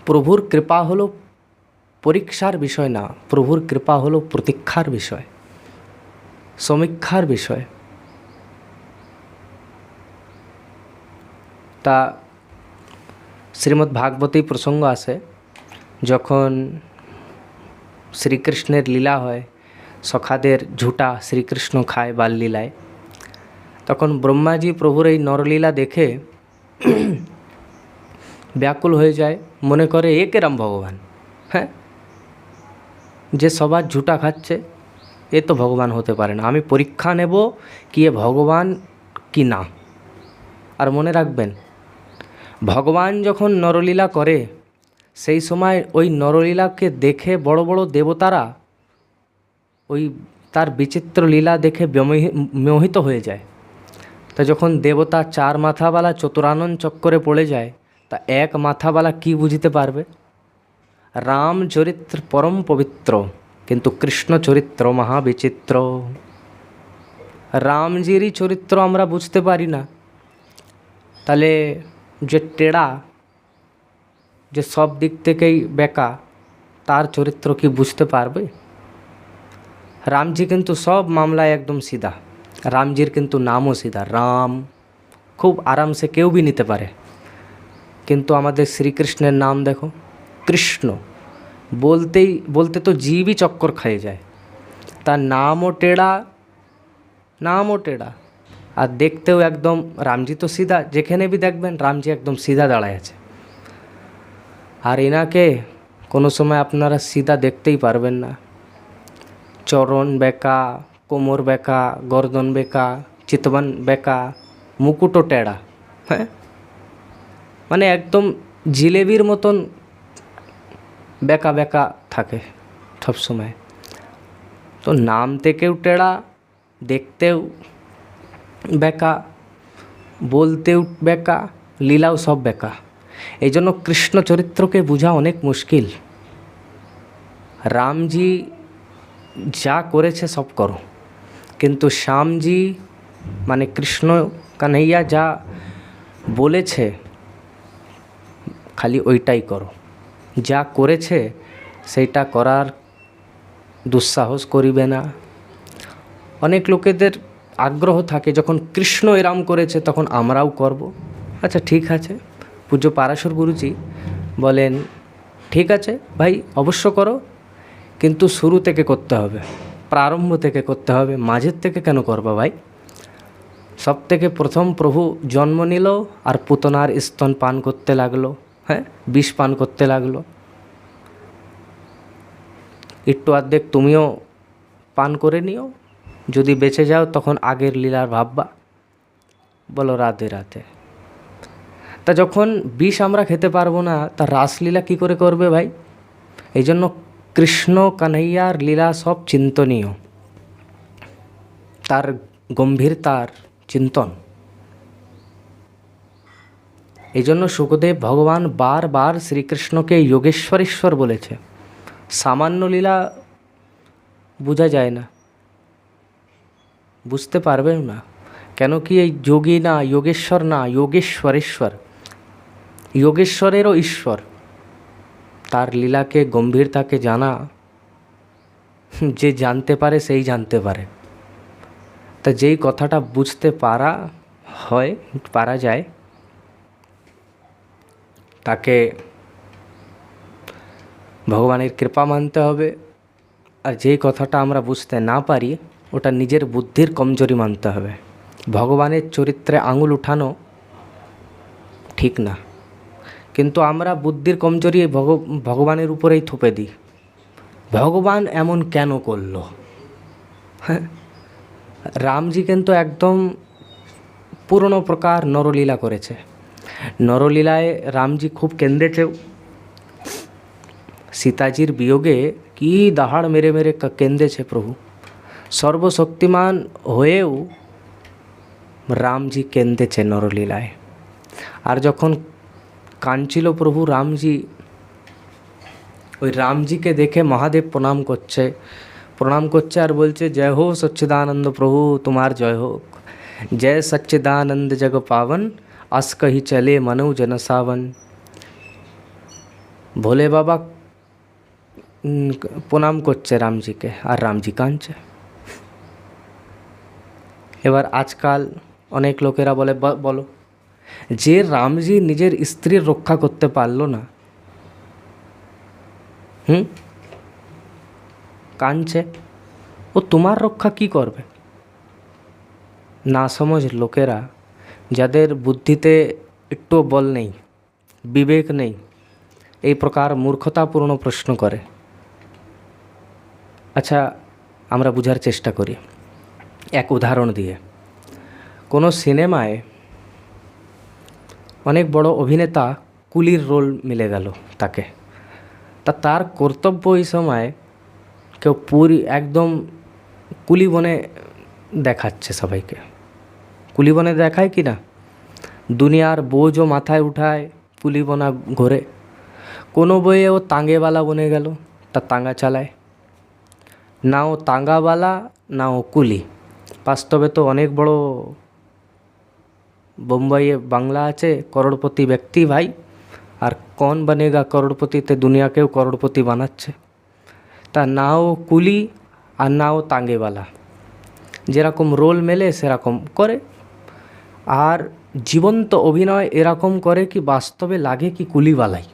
প্রভুর কৃপা হলো পরীক্ষার বিষয় না, প্রভুর কৃপা হলো প্রতীক্ষার বিষয়, সমীক্ষার বিষয়। তা শ্রীমদ্ ভাগবতী প্রসঙ্গ আসে, যখন শ্রীকৃষ্ণের লীলা হয়, সখাদের ঝুটা শ্রীকৃষ্ণ খায় বাললীলায়, তখন ব্রহ্মাজি প্রভুর এই নরলীলা দেখে ব্যাকুল হয়ে যায়, মনে করে এ কেরম ভগবান, হ্যাঁ, যে সবার ঝুটা খাচ্ছে, এ তো ভগবান হতে পারে না, আমি পরীক্ষা নেব কি এ ভগবান কি না। আর মনে রাখবেন, ভগবান যখন নরলীলা করে সেই সময় ওই নরলীলাকে দেখে বড় বড় দেবতারা ওই তার বিচিত্র লীলা দেখে মোহিত হয়ে যায়। তা যখন দেবতা চার মাথাওয়ালা চতুরানন চক্করে পড়ে যায়, তা এক মাথাওয়ালা কি বুঝতে পারবে? রাম চরিত্র পরম পবিত্র, কিন্তু কৃষ্ণ চরিত্র মহাবিচিত্র। রামজিরই চরিত্র আমরা বুঝতে পারি না, তাহলে যে টেড়া, যে সব দিক থেকেই বেকা, তার চরিত্র কি বুঝতে পারবে? রামজি কিন্তু সব মামলায় একদম সিধা, রামজির কিন্তু নামও সিধা, রাম খুব আরামসে কেউ भी নিতে পারে। কিন্তু আমাদের শ্রীকৃষ্ণের নাম দেখো, কৃষ্ণ বলতেই বলতে তো জীবই চক্কর খেয়ে যায়। তার নামও টেढ़ा, নামও টেढ़ा, আর দেখতেও একদম, রামজি তো সিধা, যেখানে भी দেখবেন রামজি একদম সিধা দাঁড়ায় আছে। আর এনাকে কোনো সময় আপনারা সিধা দেখতেই পারবেন না, চরণ বেঁকা, কোমর বেঁকা, গর্দন বেঁকা, চিতবন বেঁকা, মুকুটও টেढ़ा, হ্যাঁ, মানে একদম জিলেবির মতন বেঁকা বেঁকা থাকে সব সময়। তো নাম থেকেও টেढ़ा, দেখতেও বেঁকা, বলতেও বেঁকা, লীলাও সব বেঁকা। এই জন্য কৃষ্ণ চরিত্রকে বোঝা অনেক মুশকিল। রামজি যা করেছে সব করো, কিন্তু শ্যামজি মানে কৃষ্ণ কানহাইয়া যা বলেছে খালি ওইটাই করো, যা করেছে সেইটা করার দুঃসাহস করিবে না। অনেক লোকেদের আগ্রহ থাকে, যখন কৃষ্ণ এরাম করেছে তখন আমরাও করব। আচ্ছা ঠিক আছে, পূজ্য পারাশর গুরুজি বলেন ঠিক আছে ভাই, অবশ্য করো, কিন্তু শুরু থেকে করতে হবে, প্রারম্ভ থেকে করতে হবে, মাঝের থেকে কেন করবা ভাই? সব থেকে প্রথম প্রভু জন্ম নিল আর পুতনার স্তন পান করতে লাগলো, হ্যাঁ, বিষ পান করতে লাগলো। একটু অর্ধেক তুমিও পান করে নিও, যদি বেঁচে যাও তখন আগের লীলার ভাববা। বলো রাধে রাধে। তা যখন বিষ আমরা খেতে পারবো না, তা রাসলীলা কী করে করবে ভাই? এই জন্য কৃষ্ণ কানহাইয়ার লীলা সব চিন্তনীয়, তার গম্ভীরতার চিন্তন। এই জন্য সুখদেব ভগবান বারবার শ্রীকৃষ্ণকে যোগেশ্বরেশ্বর বলেছে। সামান্য লীলা বোঝা যায় না, বুঝতে পারবেন না, কেন কি এই যোগী না, যোগেশ্বর না, যোগেশ্বরেশ্বর, যোগেশ্বরেরও ঈশ্বর। তার লীলাকে গম্ভীরতাকে জানা, যে জানতে পারে সেই জানতে পারে। তা যেই কথাটা বুঝতে পারা যায়, তাকে ভগবানের কৃপা মানতে হবে। আর যেই কথাটা আমরা বুঝতে না পারি, ওটা নিজের বুদ্ধির কমজোরি মানতে হবে। ভগবানের চরিত্রে আঙুল উঠানো ঠিক না, কিন্তু আমরা বুদ্ধির কমজোরি ভগবানের উপরেই থুপে দিই। ভগবান এমন কেন করলো? হ্যাঁ, রামজি কিন্তু একদম পুরনো প্রকার নরলীলা করেছে। নরলীলায় রামজি খুব কেঁদেছেও। সীতাজির বিয়োগে কি দাহাড় মেরে মেরে কেঁদেছে প্রভু। সর্বশক্তিমান হয়েও রামজি কেঁদেছে নরলীলায়। আর যখন কাঁদছিল প্রভু রামজি, ওই রামজিকে দেখে মহাদেব প্রণাম করছে আর বলছে জয় হো সচ্চিদানন্দ প্রভু, তোমার জয় হোক। जय सच्चिदानंद जग पावन, अस कही चले मनो जन सावन। ভোলে বাবা প্রণাম করছে রামজিকে, আর রামজি কাঁদছে। এবার আজকাল অনেক লোকেরা বলে, বলো, যে রামজি নিজের স্ত্রীর রক্ষা করতে পারলো না, কাঁদছে, ও তোমার রক্ষা কি করবে? না সমঝ লোকেরা, যাদের বুদ্ধিতে একটু বল নেই, বিবেক নেই, এই প্রকার মূর্খতাপূর্ণ প্রশ্ন করে। আচ্ছা, আমরা বোঝার চেষ্টা করি এক উদাহরণ দিয়ে। কোনো সিনেমায় অনেক বড় অভিনেতা কুলির রোল মিলে গেল তাকে, তার কর্তব্য এই সময় কেউ পুরি একদম কুলি বনে দেখাচ্ছে সবাইকে। কুলি বনে দেখায় কি না, দুনিয়ার বোঝও মাথায় উঠায়, কুলি বনা ঘোরে। কোনো বইয়ে ও তাঙ্গেওয়ালা বনে গেল, তা তাঙ্গা চালায়। না ও তাঙ্গাওয়ালা, না ও কুলি। বাস্তবে তো অনেক বড় বোম্বাইয়ে বাংলা আছে, করোড়পতি ব্যক্তি ভাই। আর কौन बनेगा করোড়পতিতে দুনিয়াকেও করোড়পতি বানাচ্ছে। তা না ও কুলি আর না ও তাঙ্গেওয়ালা, যেরকম রোল মেলে সেরকম করে। আর জীবন্ত অভিনয় এরকম করে কি বাস্তবে লাগে কি কুলিওয়ালাই,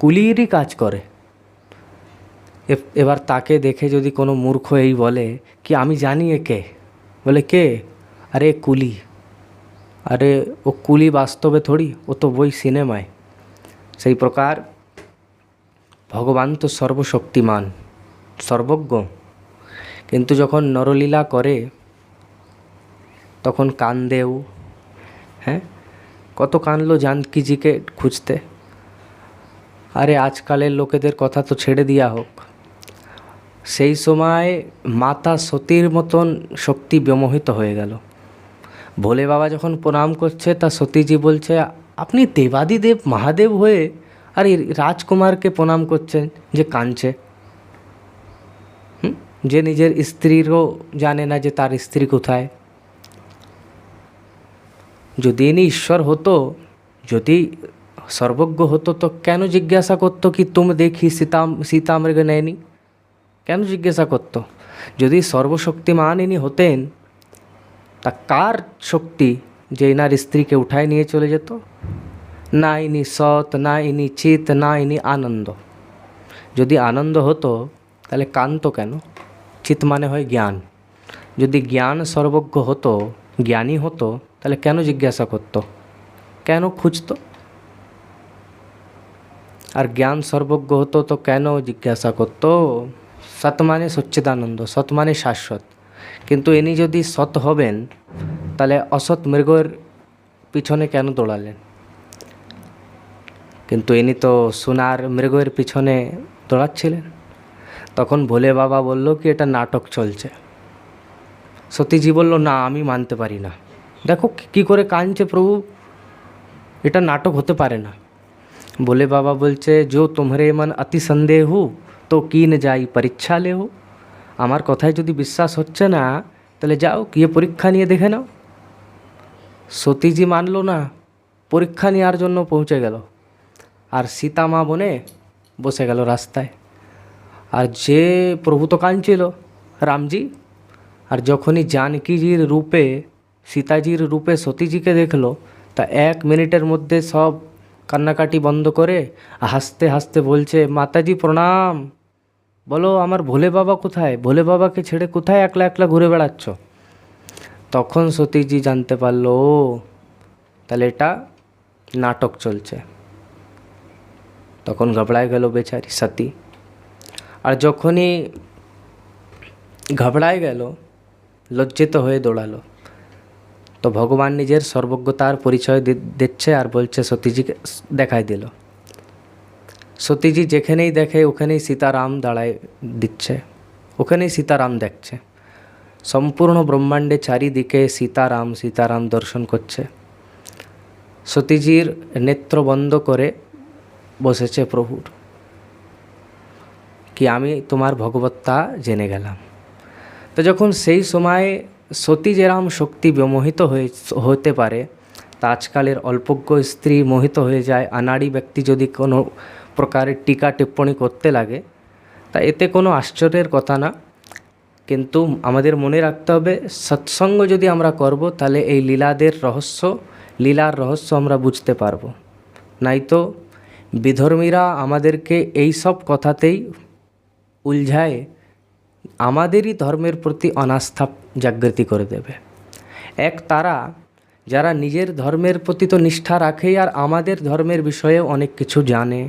কুলিরই কাজ করে। এবার তাকে দেখে যদি কোনো মূর্খ এই বলে कि আমি জানি এ কে, বলে কে? আরে কুলি। আরে ও কুলি বাস্তবে থোড়ি, ও তো বই সিনেমায়। সেই প্রকার ভগবান তো সর্বশক্তিমান, সর্বজ্ঞ, কিন্তু যখন নরলীলা করে তখন কান্দেও। হ্যাঁ, কত কাঁদলো জানকীজিকে খুঁজতে। আরে আজকালের লোকেদের কথা তো ছেড়ে দেওয়া হোক, সেই সময় মাতা সতীর মতন শক্তি বিমোহিত হয়ে গেল। ভোলে বাবা যখন প্রণাম করছে, তা সতীজি বলছে, আপনি দেবাদিদেব মহাদেব হয়ে আর এই রাজকুমারকে প্রণাম করছেন যে কাঁদছে, যে নিজের স্ত্রীরও জানে না যে তার স্ত্রী কোথায়। যদি ইনি ঈশ্বর হতো, যদি সর্বজ্ঞ হতো, তো কেন জিজ্ঞাসা করতো কি তুম দেখি সীতা মৃগ নয়নি? কেন জিজ্ঞাসা করতো? যদি সর্বশক্তিমান ইনি হতেন, তা কার শক্তি যে ইনার স্ত্রীকে উঠায় নিয়ে চলে যেত? না ইনি সৎ, না ইনি চিত, না ইনি আনন্দ। যদি আনন্দ হতো তাহলে কান্ত কেন? চিত মানে হয় জ্ঞান। যদি জ্ঞান সর্বজ্ঞ হতো, জ্ঞানী হতো, তাহলে কেন জিজ্ঞাসা করতো, কেন খুঁজতো? আর জ্ঞান সর্বজ্ঞ হতো তো কেন জিজ্ঞাসা করতো? সৎ মানে সচ্চিদানন্দ, সৎ মানে শাশ্বত। কিন্তু ইনি যদি সৎ হবেন, তাহলে অসৎ মৃগের পিছনে কেন দৌড়ালেন? কিন্তু ইনি তো সোনার মৃগের পিছনে দৌড়াচ্ছিলেন। তখন ভোলে বাবা বলল কি এটা নাটক চলছে। সতীজি বলল, না আমি মানতে পারি না, দেখো কি করে কাঁদছে প্রভু, এটা নাটক হতে পারে না। ভোলে বাবা বলছে, जो तुम्हारे मन अति संदेह हो तो कीन जाई परीक्षा ले हो। আমার কথায় যদি বিশ্বাস হচ্ছে না, তাহলে যাও গিয়ে পরীক্ষা নিয়ে দেখে নাও। সতীজি মানলো না, পরীক্ষা নেওয়ার জন্য পৌঁছে গেল। আর সীতা মা বনে বসে গেল রাস্তায়। আর যে প্রভু তো কাঁদছিল রামজি। আর যখনই জানকীজির রূপে, সীতাজির রূপে সতীজিকে দেখলো, তা 1 মিনিটের মধ্যে সব কান্নাকাটি বন্ধ করে হাসতে হাসতে বলছে, মাতাজি প্রণাম, বলো আমার ভোলে বাবা কোথায়? ভোলে বাবাকে ছেড়ে কোথায় একলা একলা ঘুরে বেড়াচ্ছ? তখন সতীজি জানতে পারলো, ও তাহলে এটা নাটক চলছে। তখন ঘবড়ায় গেল বেচারি সতী। আর যখনই ঘবড়ায় গেল, লজ্জিত হয়ে দৌড়ালো। তো ভগবান নিজের সর্বজ্ঞতার পরিচয় দিচ্ছে আর বলছে, সতীজিকে দেখাই দিল। সতীজি যেখানেই দেখে ওখানেই সীতারাম দাঁড়ায় দিচ্ছে, ওখানেই সীতারাম দেখছে। সম্পূর্ণ ব্রহ্মাণ্ডে চারিদিকে সীতারাম সীতারাম দর্শন করছে। সতীজির নেত্র বন্ধ করে বসেছে প্রভুর, কি আমি তোমার ভগবত্তা জেনে গেলাম। তো যখন সেই সময়ে সতী যেরাম শক্তি বিমোহিত হতে পারে, তা আজকালের অল্পজ্ঞ স্ত্রী মোহিত হয়ে যায়। আনাড়ি ব্যক্তি যদি কোনো প্রকারের টিকা টিপ্পণী করতে লাগে, তা এতে কোনো আশ্চর্যের কথা না। কিন্তু আমাদের মনে রাখতে হবে, সৎসঙ্গ যদি আমরা করব তাহলে এই লীলার রহস্য আমরা বুঝতে পারবো। নাই তো বিধর্মীরা আমাদেরকে এই সব কথাতেই উলঝায় আমাদেরই ধর্মের প্রতি অনাস্থা জাগৃতি করে দেবে। এক তারা যারা নিজের ধর্মের প্রতি তো নিষ্ঠা রাখেই, আর আমাদের ধর্মের বিষয়ে অনেক কিছু জানে,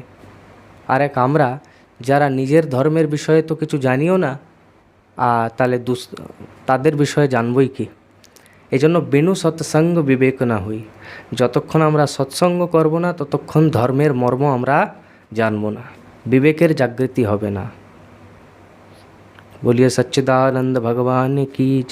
আর এক আমরা যারা নিজের ধর্মের বিষয়ে তো কিছু জানিও না, তাহলে তাদের বিষয়ে জানবই কি। এই জন্য বিনু সৎসঙ্গ বিবেক না হই, যতক্ষণ আমরা সৎসঙ্গ করব না ততক্ষণ ধর্মের মর্ম আমরা জানব না, বিবেকের জাগৃতি হবে না। বলিয়ে সচ্চিদানন্দ ভগবান কি।